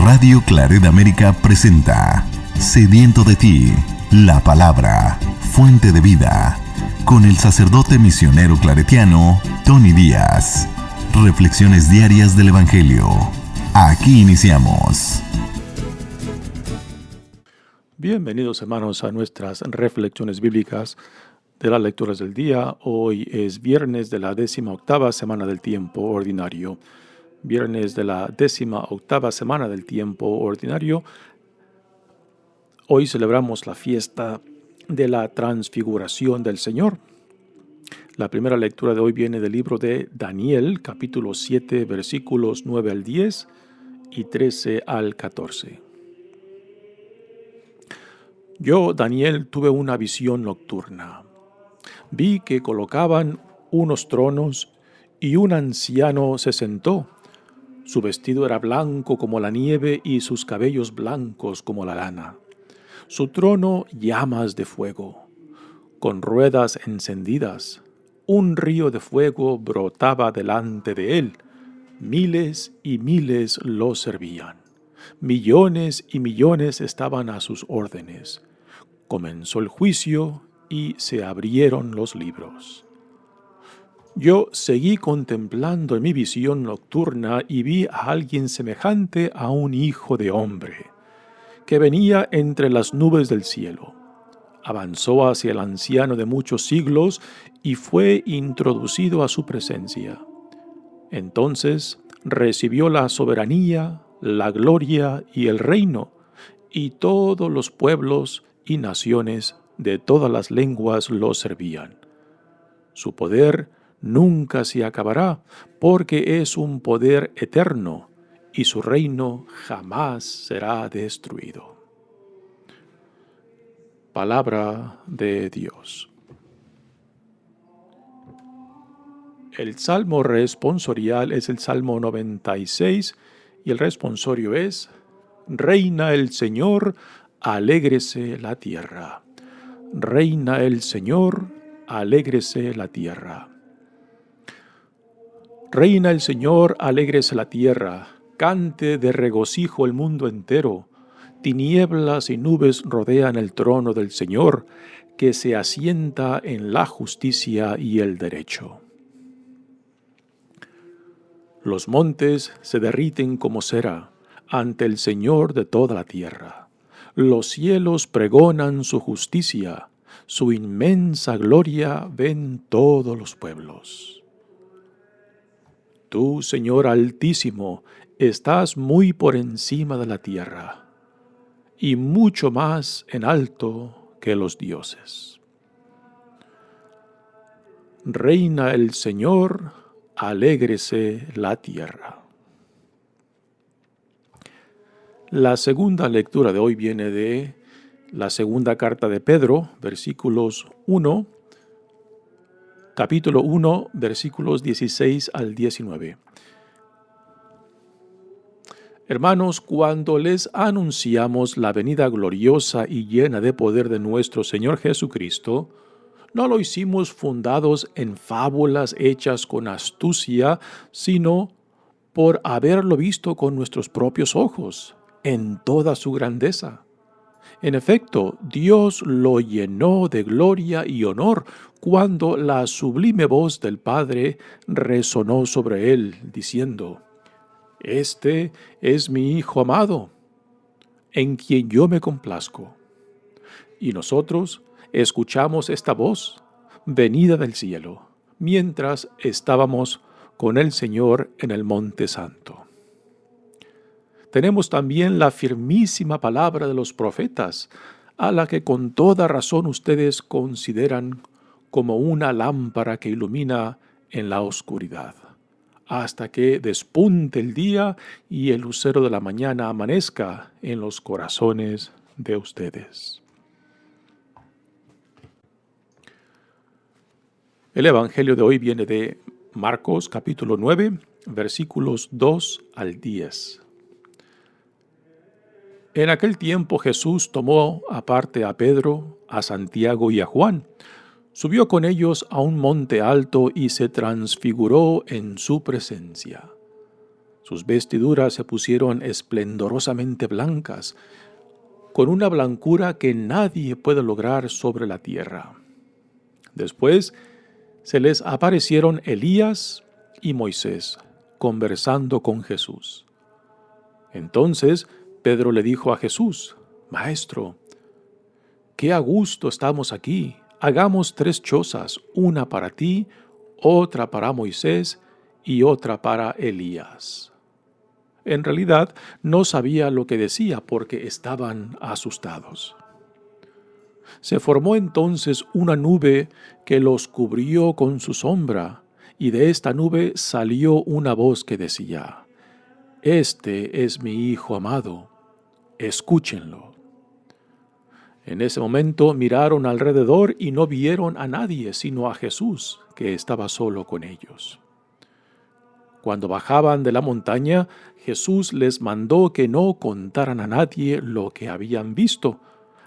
Radio Claret América presenta Sediento de ti, la palabra, fuente de vida, con el sacerdote misionero claretiano Tony Díaz. Reflexiones diarias del Evangelio. Aquí iniciamos. Bienvenidos, hermanos, a nuestras reflexiones bíblicas de las lecturas del día. Hoy es viernes de la 18ª semana del tiempo ordinario. Viernes de la 18ª semana del tiempo ordinario. Hoy celebramos la fiesta de la transfiguración del Señor. La primera lectura de hoy viene del libro de Daniel, capítulo 7, versículos 9 al 10 y 13 al 14. Yo, Daniel, tuve una visión nocturna. Vi que colocaban unos tronos y un anciano se sentó. Su vestido era blanco como la nieve y sus cabellos blancos como la lana. Su trono llamas de fuego, con ruedas encendidas. Un río de fuego brotaba delante de él. Miles y miles lo servían. Millones y millones estaban a sus órdenes. Comenzó el juicio y se abrieron los libros. Yo seguí contemplando en mi visión nocturna y vi a alguien semejante a un hijo de hombre, que venía entre las nubes del cielo. Avanzó hacia el anciano de muchos siglos y fue introducido a su presencia. Entonces recibió la soberanía, la gloria y el reino, y todos los pueblos y naciones de todas las lenguas lo servían. Su poder nunca se acabará, porque es un poder eterno, y su reino jamás será destruido. Palabra de Dios. El salmo responsorial es el Salmo 96, y el responsorio es: Reina el Señor, alégrese la tierra. Reina el Señor, alégrese la tierra. Reina el Señor, alégrese la tierra, cante de regocijo el mundo entero. Tinieblas y nubes rodean el trono del Señor, que se asienta en la justicia y el derecho. Los montes se derriten como cera ante el Señor de toda la tierra. Los cielos pregonan su justicia, su inmensa gloria ven todos los pueblos. Tú, Señor Altísimo, estás muy por encima de la tierra, y mucho más en alto que los dioses. Reina el Señor, alégrese la tierra. La segunda lectura de hoy viene de la segunda carta de Pedro, capítulo 1, versículos 16 al 19. Hermanos, cuando les anunciamos la venida gloriosa y llena de poder de nuestro Señor Jesucristo, no lo hicimos fundados en fábulas hechas con astucia, sino por haberlo visto con nuestros propios ojos, en toda su grandeza. En efecto, Dios lo llenó de gloria y honor cuando la sublime voz del Padre resonó sobre él, diciendo: Este es mi Hijo amado, en quien yo me complazco. Y nosotros escuchamos esta voz, venida del cielo, mientras estábamos con el Señor en el Monte Santo. Tenemos también la firmísima palabra de los profetas, a la que con toda razón ustedes consideran como una lámpara que ilumina en la oscuridad, hasta que despunte el día y el lucero de la mañana amanezca en los corazones de ustedes. El Evangelio de hoy viene de Marcos capítulo 9, versículos 2 al 10. En aquel tiempo Jesús tomó aparte a Pedro, a Santiago y a Juan, subió con ellos a un monte alto y se transfiguró en su presencia. Sus vestiduras se pusieron esplendorosamente blancas, con una blancura que nadie puede lograr sobre la tierra. Después se les aparecieron Elías y Moisés, conversando con Jesús. Entonces Pedro le dijo a Jesús: Maestro, qué a gusto estamos aquí. Hagamos 3 chozas, una para ti, otra para Moisés y otra para Elías. En realidad no sabía lo que decía porque estaban asustados. Se formó entonces una nube que los cubrió con su sombra, y de esta nube salió una voz que decía: Este es mi Hijo amado, escúchenlo. En ese momento miraron alrededor y no vieron a nadie sino a Jesús, que estaba solo con ellos. Cuando bajaban de la montaña, Jesús les mandó que no contaran a nadie lo que habían visto,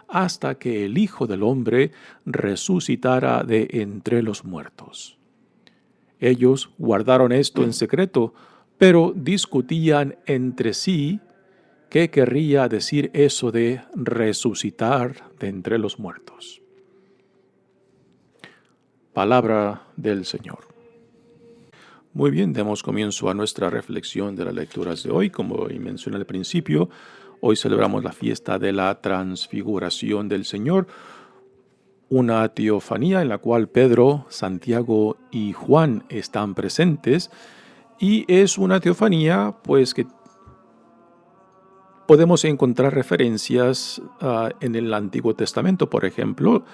hasta que el Hijo del Hombre resucitara de entre los muertos. Ellos guardaron esto en secreto, pero discutían entre sí qué querría decir eso de resucitar de entre los muertos. Palabra del Señor. Muy bien, demos comienzo a nuestra reflexión de las lecturas de hoy. Como mencioné al principio, hoy celebramos la fiesta de la transfiguración del Señor, una teofanía en la cual Pedro, Santiago y Juan están presentes, y es una teofanía pues que podemos encontrar referencias en el Antiguo Testamento. Por ejemplo,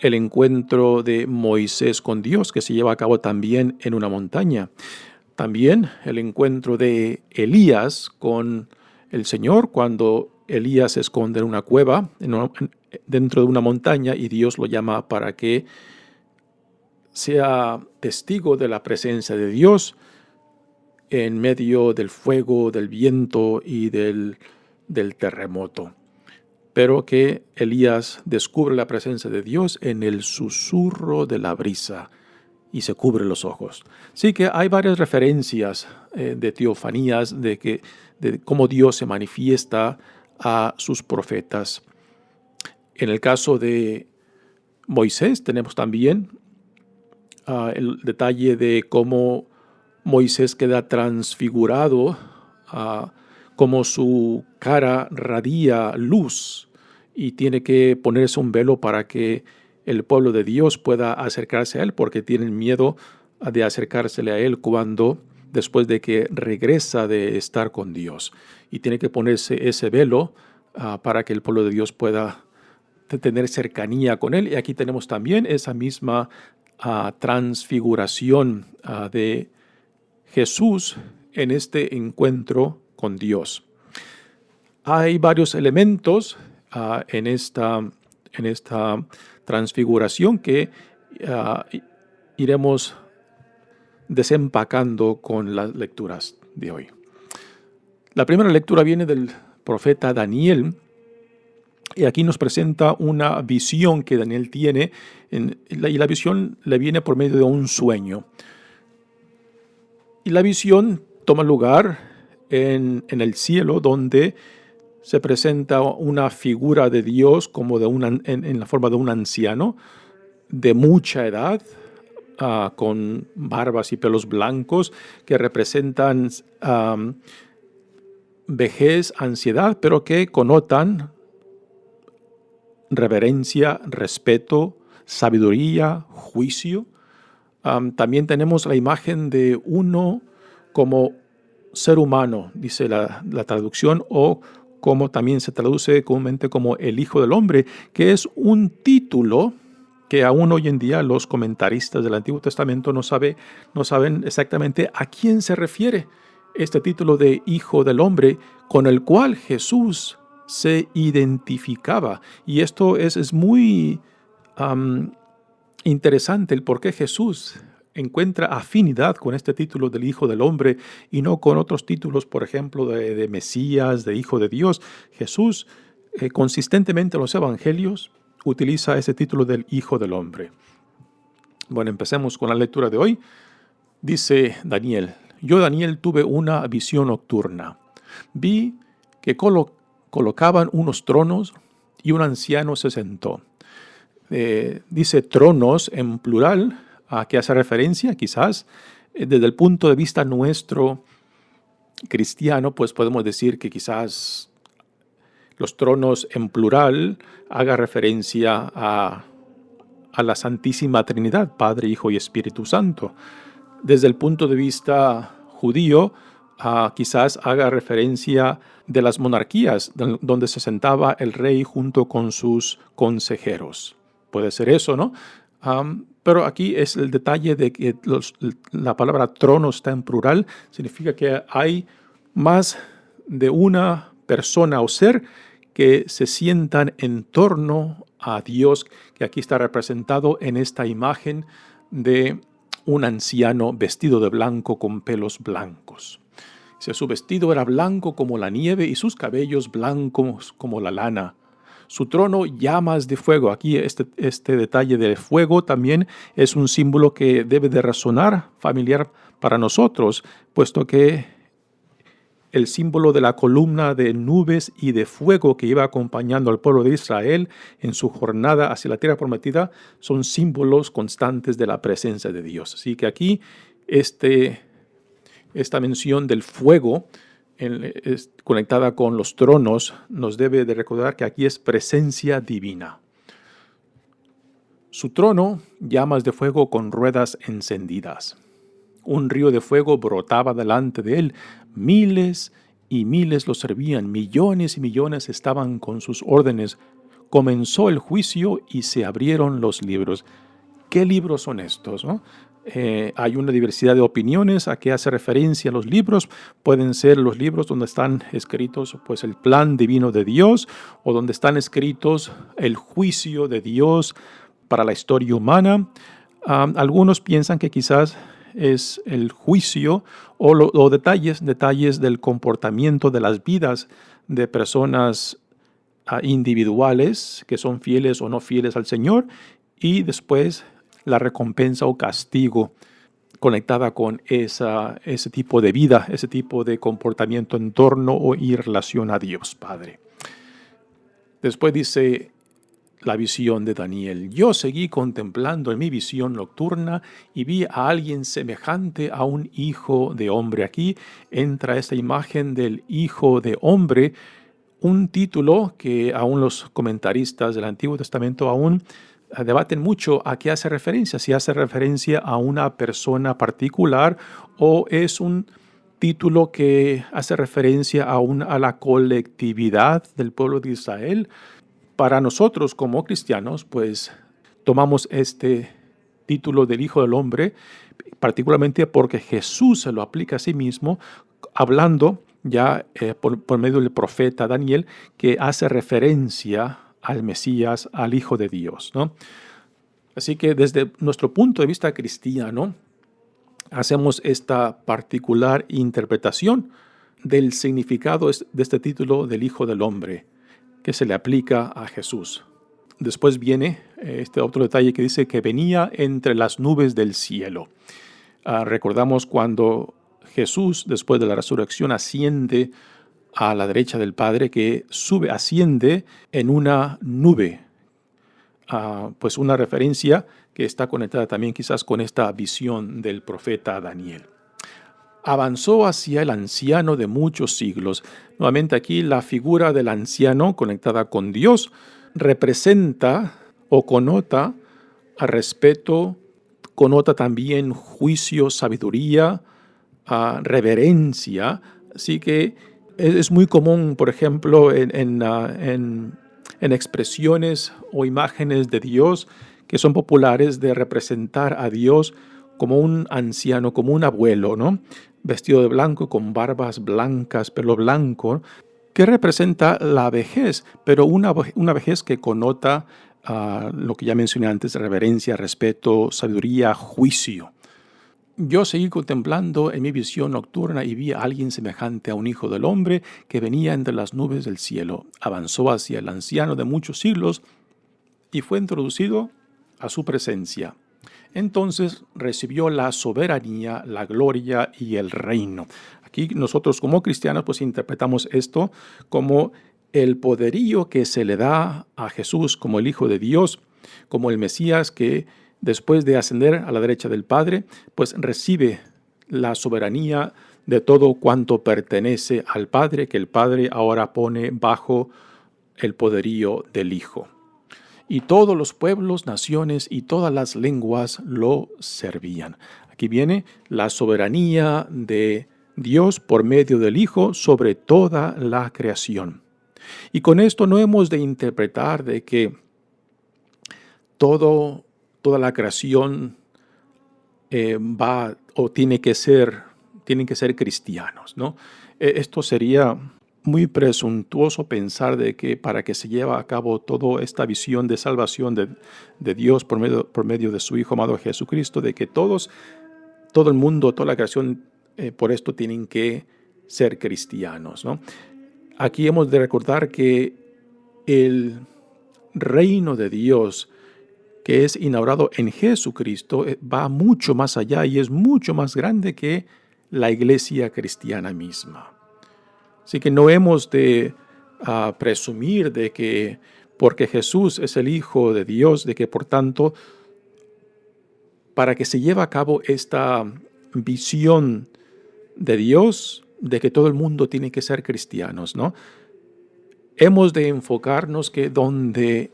el encuentro de Moisés con Dios, que se lleva a cabo también en una montaña. También el encuentro de Elías con el Señor, cuando Elías se esconde en una cueva, dentro de una montaña, y Dios lo llama para que sea testigo de la presencia de Dios en medio del fuego, del viento y del terremoto. Pero que Elías descubre la presencia de Dios en el susurro de la brisa y se cubre los ojos. Sí que hay varias referencias de teofanías, de cómo Dios se manifiesta a sus profetas. En el caso de Moisés tenemos también el detalle de cómo Moisés queda transfigurado, cómo su cara radia luz y tiene que ponerse un velo para que el pueblo de Dios pueda acercarse a él, porque tienen miedo de acercársele a él después de que regresa de estar con Dios. Y tiene que ponerse ese velo para que el pueblo de Dios pueda tener cercanía con él. Y aquí tenemos también esa misma transfiguración de Jesús en este encuentro con Dios. Hay varios elementos en esta transfiguración que iremos desempacando con las lecturas de hoy. La primera lectura viene del profeta Daniel, y aquí nos presenta una visión que Daniel tiene, y la visión le viene por medio de un sueño. Y la visión toma lugar en el cielo, donde se presenta una figura de Dios como en la forma de un anciano de mucha edad, con barbas y pelos blancos que representan vejez, ansiedad, pero que connotan reverencia, respeto, sabiduría, juicio. También tenemos la imagen de uno como ser humano, dice la traducción, o como también se traduce comúnmente como el Hijo del Hombre, que es un título que aún hoy en día los comentaristas del Antiguo Testamento no saben exactamente a quién se refiere este título de Hijo del Hombre, con el cual Jesús se identificaba. Y esto es muy interesante, el por qué Jesús encuentra afinidad con este título del Hijo del Hombre y no con otros títulos, por ejemplo, de Mesías, de Hijo de Dios. Jesús consistentemente en los evangelios utiliza ese título del Hijo del Hombre. Bueno, empecemos con la lectura de hoy. Dice Daniel, yo Daniel tuve una visión nocturna. Vi que colocaban unos tronos y un anciano se sentó. Dice tronos en plural, ¿a qué hace referencia? Quizás desde el punto de vista nuestro cristiano, pues podemos decir que quizás los tronos en plural haga referencia a la Santísima Trinidad, Padre, Hijo y Espíritu Santo. Desde el punto de vista judío, quizás haga referencia de las monarquías, donde se sentaba el rey junto con sus consejeros. Puede ser eso, ¿no? Pero aquí es el detalle de que la palabra trono está en plural, significa que hay más de una persona o ser que se sientan en torno a Dios, que aquí está representado en esta imagen de un anciano vestido de blanco con pelos blancos. Su vestido era blanco como la nieve y sus cabellos blancos como la lana. Su trono llamas de fuego. Aquí este detalle del fuego también es un símbolo que debe de resonar familiar para nosotros, puesto que el símbolo de la columna de nubes y de fuego que iba acompañando al pueblo de Israel en su jornada hacia la tierra prometida son símbolos constantes de la presencia de Dios. Así que aquí esta mención del fuego conectada con los tronos nos debe de recordar que aquí es presencia divina. Su trono, llamas de fuego con ruedas encendidas. Un río de fuego brotaba delante de él. Miles y miles lo servían. Millones y millones estaban con sus órdenes. Comenzó el juicio y se abrieron los libros. ¿Qué libros son estos, no? Hay una diversidad de opiniones a qué hace referencia los libros. Pueden ser los libros donde están escritos pues, el plan divino de Dios, o donde están escritos el juicio de Dios para la historia humana. Algunos piensan que quizás es el juicio o detalles del comportamiento de las vidas de personas individuales que son fieles o no fieles al Señor, y después la recompensa o castigo conectada con ese tipo de vida, ese tipo de comportamiento en torno o en relación a Dios Padre. Después dice la visión de Daniel. Yo seguí contemplando en mi visión nocturna y vi a alguien semejante a un hijo de hombre. Aquí entra esta imagen del hijo de hombre, un título que aún los comentaristas del Antiguo Testamento aún debaten mucho a qué hace referencia, si hace referencia a una persona particular o es un título que hace referencia a la colectividad del pueblo de Israel. Para nosotros como cristianos, pues tomamos este título del Hijo del Hombre, particularmente porque Jesús se lo aplica a sí mismo, hablando ya por medio del profeta Daniel, que hace referencia al Mesías, al Hijo de Dios, ¿no? Así que desde nuestro punto de vista cristiano, hacemos esta particular interpretación del significado de este título del Hijo del Hombre, que se le aplica a Jesús. Después viene este otro detalle que dice que venía entre las nubes del cielo. Recordamos cuando Jesús, después de la resurrección, asciende a la derecha del Padre, que asciende en una nube. Pues una referencia que está conectada también quizás con esta visión del profeta Daniel. Avanzó hacia el anciano de muchos siglos. Nuevamente aquí la figura del anciano conectada con Dios representa o connota a respeto, connota también juicio, sabiduría, reverencia. Así que es muy común, por ejemplo, en expresiones o imágenes de Dios que son populares, de representar a Dios como un anciano, como un abuelo, ¿no? Vestido de blanco, con barbas blancas, pelo blanco, que representa la vejez, pero una vejez que connota lo que ya mencioné antes: reverencia, respeto, sabiduría, juicio. Yo seguí contemplando en mi visión nocturna y vi a alguien semejante a un hijo del hombre que venía entre las nubes del cielo. Avanzó hacia el anciano de muchos siglos y fue introducido a su presencia. entonces recibió la soberanía, la gloria y el reino. Aquí nosotros como cristianos pues interpretamos esto como el poderío que se le da a Jesús como el Hijo de Dios, como el Mesías que después de ascender a la derecha del Padre, pues recibe la soberanía de todo cuanto pertenece al Padre, que el Padre ahora pone bajo el poderío del Hijo. Y todos los pueblos, naciones y todas las lenguas lo servían. Aquí viene la soberanía de Dios por medio del Hijo sobre toda la creación. Y con esto no hemos de interpretar de que toda la creación va o tienen que ser cristianos, ¿no? Esto sería muy presuntuoso pensar de que para que se lleve a cabo toda esta visión de salvación de Dios por medio de su Hijo amado Jesucristo, de que todo el mundo, toda la creación, por esto tienen que ser cristianos, ¿no? Aquí hemos de recordar que el reino de Dios que es inaugurado en Jesucristo va mucho más allá y es mucho más grande que la iglesia cristiana misma. Así que no hemos de presumir de que porque Jesús es el Hijo de Dios, de que por tanto, para que se lleve a cabo esta visión de Dios, de que todo el mundo tiene que ser cristianos, ¿no? Hemos de enfocarnos que donde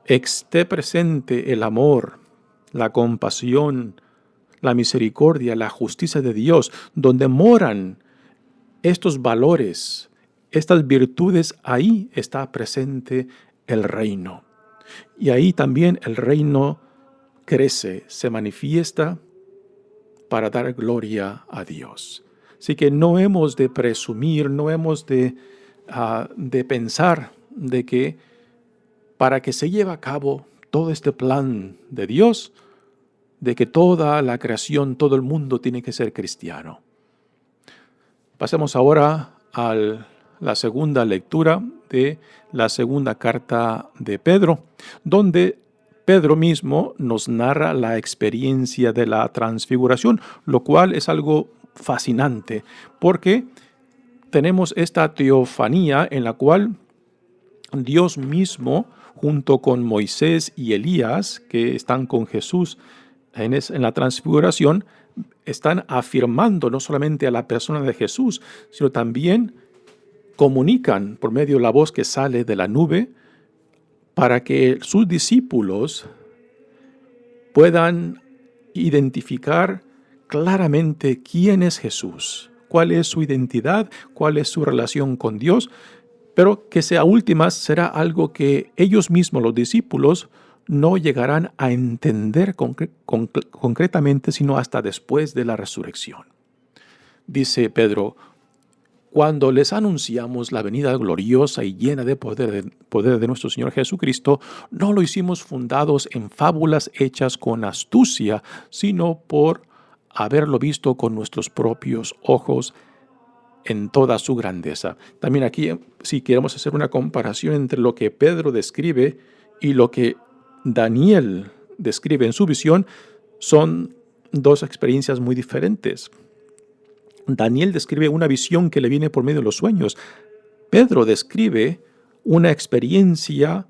esté presente el amor, la compasión, la misericordia, la justicia de Dios, donde moran estos valores, estas virtudes, ahí está presente el reino. Y ahí también el reino crece, se manifiesta para dar gloria a Dios. Así que no hemos de presumir, no hemos de pensar de que para que se lleve a cabo todo este plan de Dios, de que toda la creación, todo el mundo tiene que ser cristiano. Pasemos ahora a la segunda lectura de la segunda carta de Pedro, donde Pedro mismo nos narra la experiencia de la transfiguración, lo cual es algo fascinante, porque tenemos esta teofanía en la cual Dios mismo, junto con Moisés y Elías, que están con Jesús en la transfiguración, están afirmando no solamente a la persona de Jesús, sino también comunican por medio de la voz que sale de la nube para que sus discípulos puedan identificar claramente quién es Jesús, cuál es su identidad, cuál es su relación con Dios, pero que sea últimas será algo que ellos mismos, los discípulos, no llegarán a entender concretamente sino hasta después de la resurrección. Dice Pedro, cuando les anunciamos la venida gloriosa y llena de poder de nuestro Señor Jesucristo, no lo hicimos fundados en fábulas hechas con astucia, sino por haberlo visto con nuestros propios ojos en toda su grandeza. También aquí, si queremos hacer una comparación entre lo que Pedro describe y lo que Daniel describe en su visión, son dos experiencias muy diferentes. Daniel describe una visión que le viene por medio de los sueños. Pedro describe una experiencia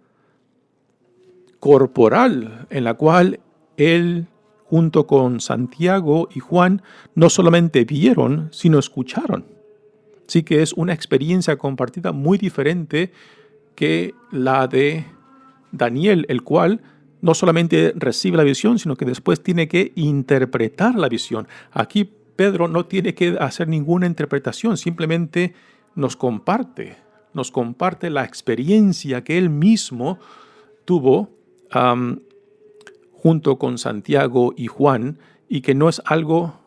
corporal en la cual él, junto con Santiago y Juan, no solamente vieron, sino escucharon. Así que es una experiencia compartida muy diferente que la de Daniel, el cual no solamente recibe la visión, sino que después tiene que interpretar la visión. Aquí Pedro no tiene que hacer ninguna interpretación, simplemente nos comparte la experiencia que él mismo tuvo junto con Santiago y Juan, y que no es algo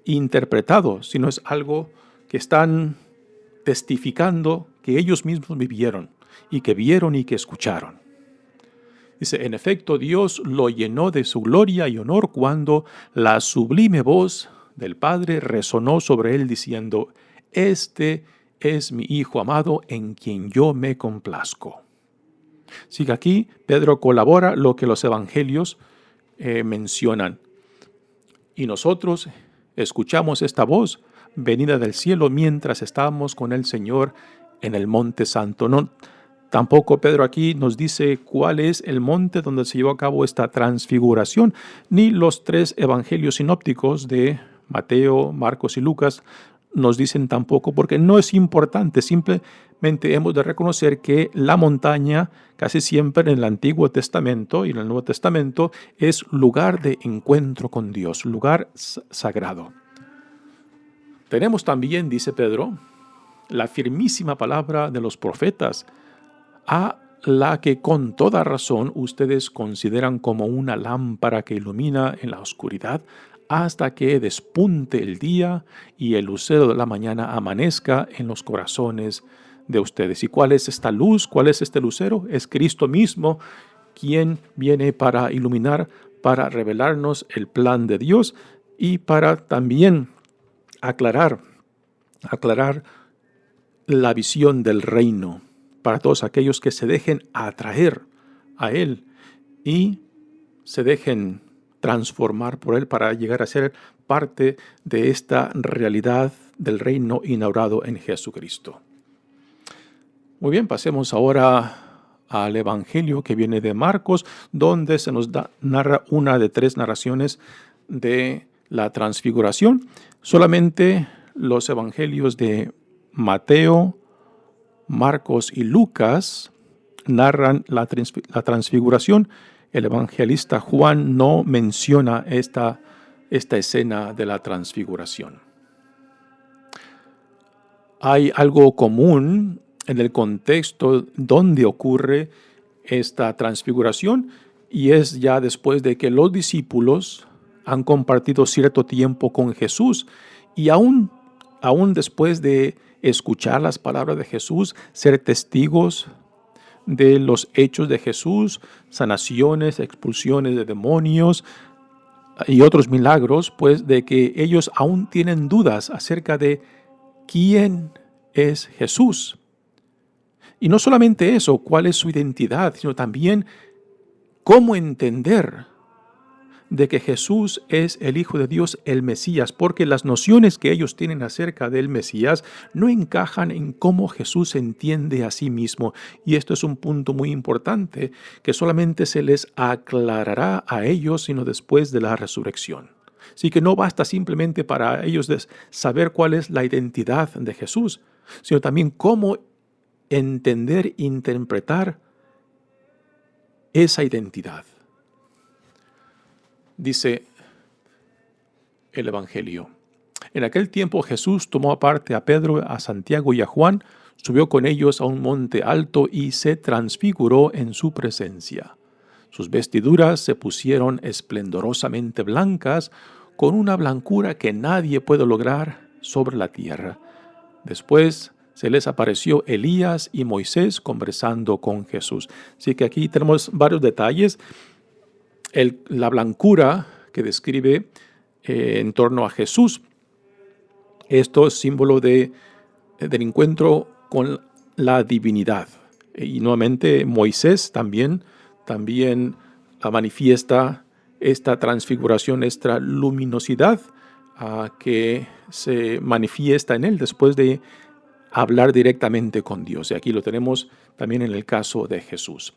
interpretado, sino es algo que están testificando que ellos mismos vivieron y que vieron y que escucharon. Dice, en efecto, Dios lo llenó de su gloria y honor cuando la sublime voz del Padre resonó sobre él diciendo, este es mi Hijo amado en quien yo me complazco. Así que aquí Pedro colabora lo que los evangelios mencionan. Y nosotros escuchamos esta voz venida del cielo mientras estábamos con el Señor en el Monte Santo. No, tampoco Pedro aquí nos dice cuál es el monte donde se llevó a cabo esta transfiguración, ni los 3 evangelios sinópticos de Mateo, Marcos y Lucas nos dicen tampoco, porque no es importante. Simplemente hemos de reconocer que la montaña casi siempre en el Antiguo Testamento y en el Nuevo Testamento es lugar de encuentro con Dios, lugar sagrado. Tenemos también, dice Pedro, la firmísima palabra de los profetas, a la que con toda razón ustedes consideran como una lámpara que ilumina en la oscuridad hasta que despunte el día y el lucero de la mañana amanezca en los corazones de ustedes. ¿Y cuál es esta luz? ¿Cuál es este lucero? Es Cristo mismo, quien viene para iluminar, para revelarnos el plan de Dios y para también aclarar la visión del reino para todos aquellos que se dejen atraer a Él y se dejen transformar por Él para llegar a ser parte de esta realidad del reino inaugurado en Jesucristo. Muy bien, pasemos ahora al Evangelio que viene de Marcos, donde se nos narra una de 3 narraciones de la transfiguración. Solamente los evangelios de Mateo, Marcos y Lucas narran la transfiguración. El evangelista Juan no menciona esta escena de la transfiguración. Hay algo común en el contexto donde ocurre esta transfiguración, y es ya después de que los discípulos han compartido cierto tiempo con Jesús, y aún después de escuchar las palabras de Jesús, ser testigos de los hechos de Jesús, sanaciones, expulsiones de demonios y otros milagros, pues de que ellos aún tienen dudas acerca de quién es Jesús. Y no solamente eso, cuál es su identidad, sino también cómo entender de que Jesús es el Hijo de Dios, el Mesías, porque las nociones que ellos tienen acerca del Mesías no encajan en cómo Jesús se entiende a sí mismo. Y esto es un punto muy importante que solamente se les aclarará a ellos, sino después de la resurrección. Así que no basta simplemente para ellos saber cuál es la identidad de Jesús, sino también cómo entender, interpretar esa identidad. Dice el Evangelio: en aquel tiempo Jesús tomó aparte a Pedro, a Santiago y a Juan, subió con ellos a un monte alto y se transfiguró en su presencia. Sus vestiduras se pusieron esplendorosamente blancas, con una blancura que nadie puede lograr sobre la tierra. Después se les apareció Elías y Moisés conversando con Jesús. Así que aquí tenemos varios detalles. La blancura que describe en torno a Jesús. Esto es símbolo del encuentro con la divinidad. Y nuevamente Moisés también manifiesta esta transfiguración, esta luminosidad que se manifiesta en él después de hablar directamente con Dios. Y aquí lo tenemos también en el caso de Jesús.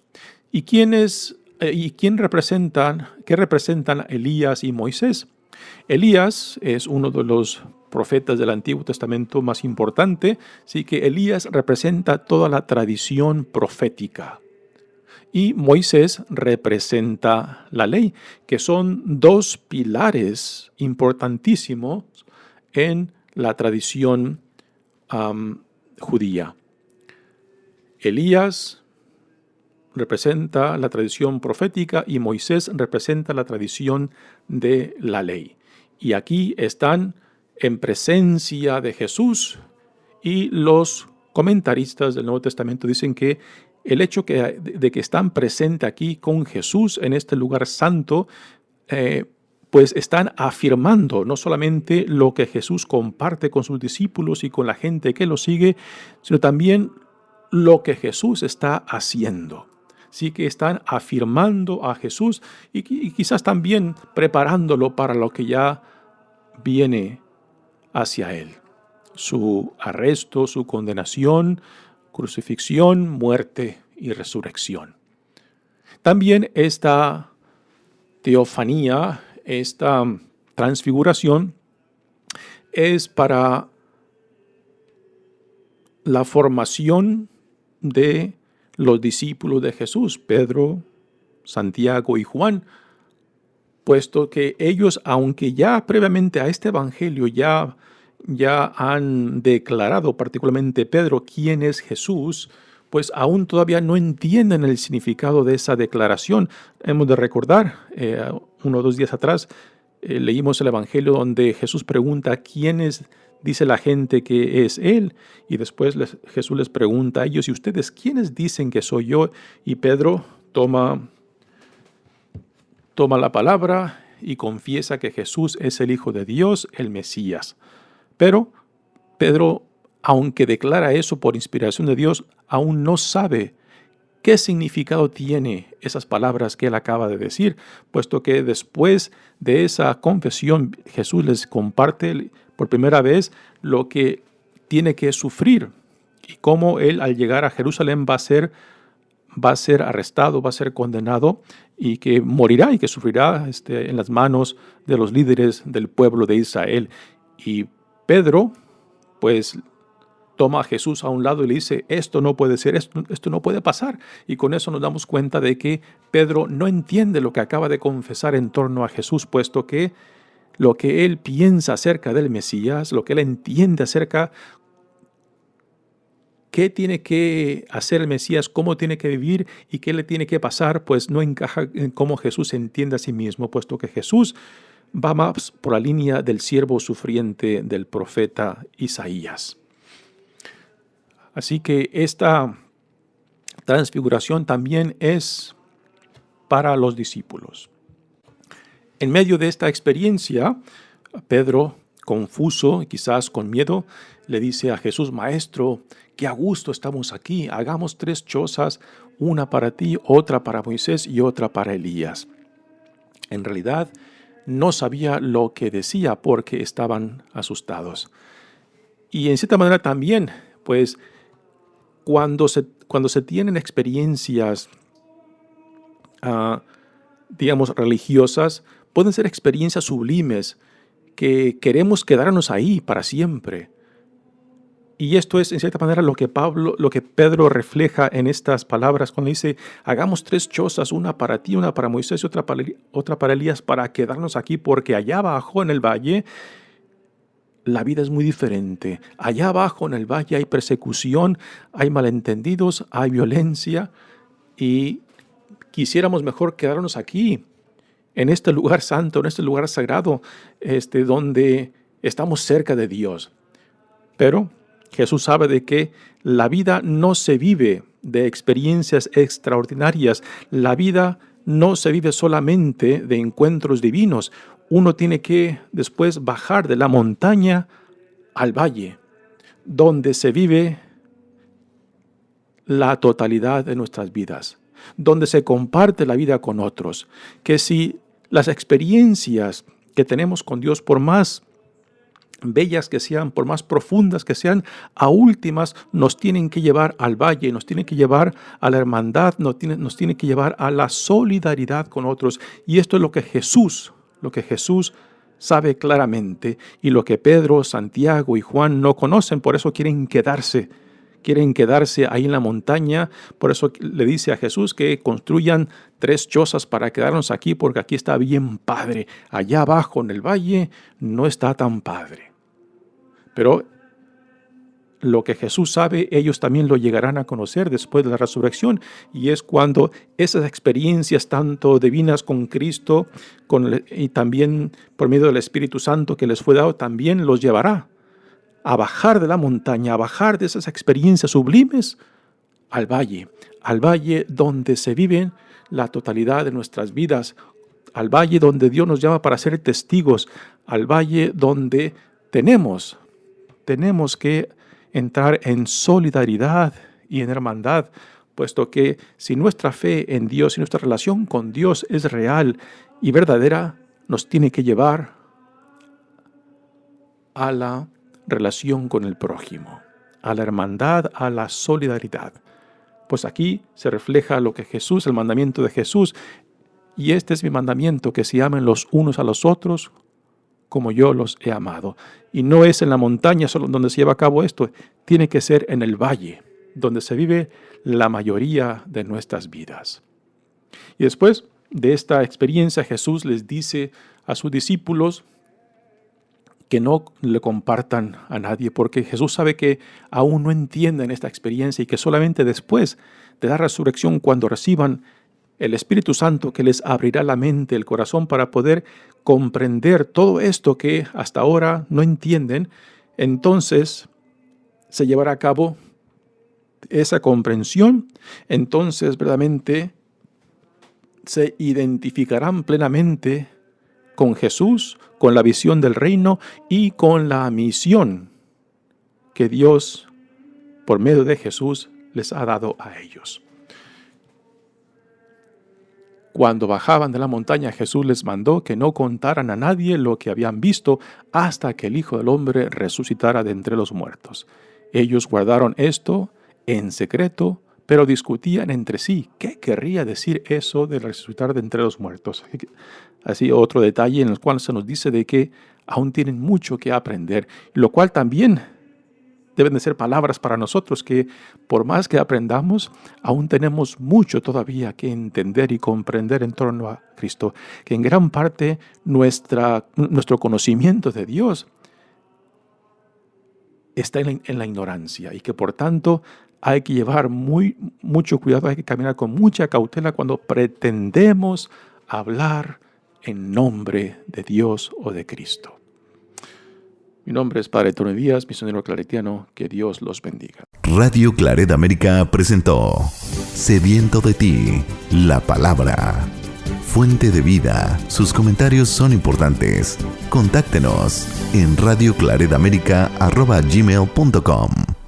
¿Y qué representan Elías y Moisés? Elías es uno de los profetas del Antiguo Testamento más importante, así que Elías representa toda la tradición profética. Y Moisés representa la ley, que son 2 pilares importantísimos en la tradición judía. Elías representa la tradición profética y Moisés representa la tradición de la ley. Y aquí están en presencia de Jesús, y los comentaristas del Nuevo Testamento dicen que el hecho de que están presentes aquí con Jesús en este lugar santo, pues están afirmando no solamente lo que Jesús comparte con sus discípulos y con la gente que lo sigue, sino también lo que Jesús está haciendo. sí que están afirmando a Jesús y quizás también preparándolo para lo que ya viene hacia él. Su arresto, su condenación, crucifixión, muerte y resurrección. También esta teofanía, esta transfiguración, es para la formación de los discípulos de Jesús, Pedro, Santiago y Juan, puesto que ellos, aunque ya previamente a este evangelio ya han declarado, particularmente Pedro, quién es Jesús, pues aún todavía no entienden el significado de esa declaración. Hemos de recordar, 1 o 2 días atrás, leímos el evangelio donde Jesús pregunta quién dice la gente que es Él, y después Jesús les pregunta a ellos, ¿y ustedes quiénes dicen que soy yo? Y Pedro toma la palabra y confiesa que Jesús es el Hijo de Dios, el Mesías. Pero Pedro, aunque declara eso por inspiración de Dios, aún no sabe qué significado tiene esas palabras que él acaba de decir, puesto que después de esa confesión Jesús les comparte por primera vez lo que tiene que sufrir y cómo él al llegar a Jerusalén va a ser arrestado, va a ser condenado y que morirá y que sufrirá en las manos de los líderes del pueblo de Israel. Y Pedro, pues, toma a Jesús a un lado y le dice, esto no puede ser, esto no puede pasar. Y con eso nos damos cuenta de que Pedro no entiende lo que acaba de confesar en torno a Jesús, puesto que lo que él piensa acerca del Mesías, lo que él entiende acerca qué tiene que hacer el Mesías, cómo tiene que vivir y qué le tiene que pasar, pues no encaja en cómo Jesús entiende a sí mismo, puesto que Jesús va más por la línea del siervo sufriente del profeta Isaías. Así que esta transfiguración también es para los discípulos. En medio de esta experiencia, Pedro, confuso y quizás con miedo, le dice a Jesús, Maestro, qué a gusto estamos aquí, hagamos 3 chozas, una para ti, otra para Moisés y otra para Elías. En realidad, no sabía lo que decía porque estaban asustados. Y en cierta manera también, pues, cuando se tienen experiencias, digamos, religiosas, pueden ser experiencias sublimes que queremos quedarnos ahí para siempre. Y esto es, en cierta manera, lo que Pedro refleja en estas palabras cuando dice, hagamos 3 chozas, una para ti, una para Moisés y otra para Elías, para quedarnos aquí, porque allá abajo en el valle la vida es muy diferente. Allá abajo en el valle hay persecución, hay malentendidos, hay violencia, y quisiéramos mejor quedarnos aquí, en este lugar santo, en este lugar sagrado, donde estamos cerca de Dios. Pero Jesús sabe de que la vida no se vive de experiencias extraordinarias. La vida no se vive solamente de encuentros divinos. Uno tiene que después bajar de la montaña al valle, donde se vive la totalidad de nuestras vidas, donde se comparte la vida con otros. Que si las experiencias que tenemos con Dios, por más bellas que sean, por más profundas que sean, a últimas nos tienen que llevar al valle, nos tienen que llevar a la hermandad, nos tienen que llevar a la solidaridad con otros. Y esto es lo que Jesús sabe claramente y lo que Pedro, Santiago y Juan no conocen. Por eso quieren quedarse ahí en la montaña. Por eso le dice a Jesús que construyan 3 chozas para quedarnos aquí, porque aquí está bien padre. Allá abajo en el valle no está tan padre. Pero lo que Jesús sabe, ellos también lo llegarán a conocer después de la resurrección, y es cuando esas experiencias tanto divinas con Cristo y también por medio del Espíritu Santo que les fue dado, también los llevará a bajar de la montaña, a bajar de esas experiencias sublimes al valle donde se vive la totalidad de nuestras vidas, al valle donde Dios nos llama para ser testigos, al valle donde tenemos que entrar en solidaridad y en hermandad, puesto que si nuestra fe en Dios y nuestra relación con Dios es real y verdadera, nos tiene que llevar a la relación con el prójimo, a la hermandad, a la solidaridad. Pues aquí se refleja lo que Jesús, el mandamiento de Jesús, y este es mi mandamiento, que se amen los unos a los otros como yo los he amado. Y no es en la montaña solo donde se lleva a cabo esto, tiene que ser en el valle, donde se vive la mayoría de nuestras vidas. Y después de esta experiencia, Jesús les dice a sus discípulos que no le compartan a nadie, porque Jesús sabe que aún no entienden esta experiencia y que solamente después de la resurrección, cuando reciban el Espíritu Santo, que les abrirá la mente, el corazón, para poder comprender todo esto que hasta ahora no entienden, entonces se llevará a cabo esa comprensión, entonces verdaderamente se identificarán plenamente con Jesús, con la visión del reino y con la misión que Dios, por medio de Jesús, les ha dado a ellos. Cuando bajaban de la montaña, Jesús les mandó que no contaran a nadie lo que habían visto hasta que el Hijo del Hombre resucitara de entre los muertos. Ellos guardaron esto en secreto, pero discutían entre sí qué querría decir eso de resucitar de entre los muertos. Así, otro detalle en el cual se nos dice de que aún tienen mucho que aprender, lo cual también deben de ser palabras para nosotros, que por más que aprendamos, aún tenemos mucho todavía que entender y comprender en torno a Cristo, que en gran parte nuestro conocimiento de Dios está en la ignorancia, y que por tanto hay que llevar mucho cuidado, hay que caminar con mucha cautela cuando pretendemos hablar en nombre de Dios o de Cristo. Mi nombre es Padre Tony Díaz, misionero claretiano. Que Dios los bendiga. Radio Claret América presentó Sediento de ti, la palabra. Fuente de vida. Sus comentarios son importantes. Contáctenos en radioclaretamerica@gmail.com.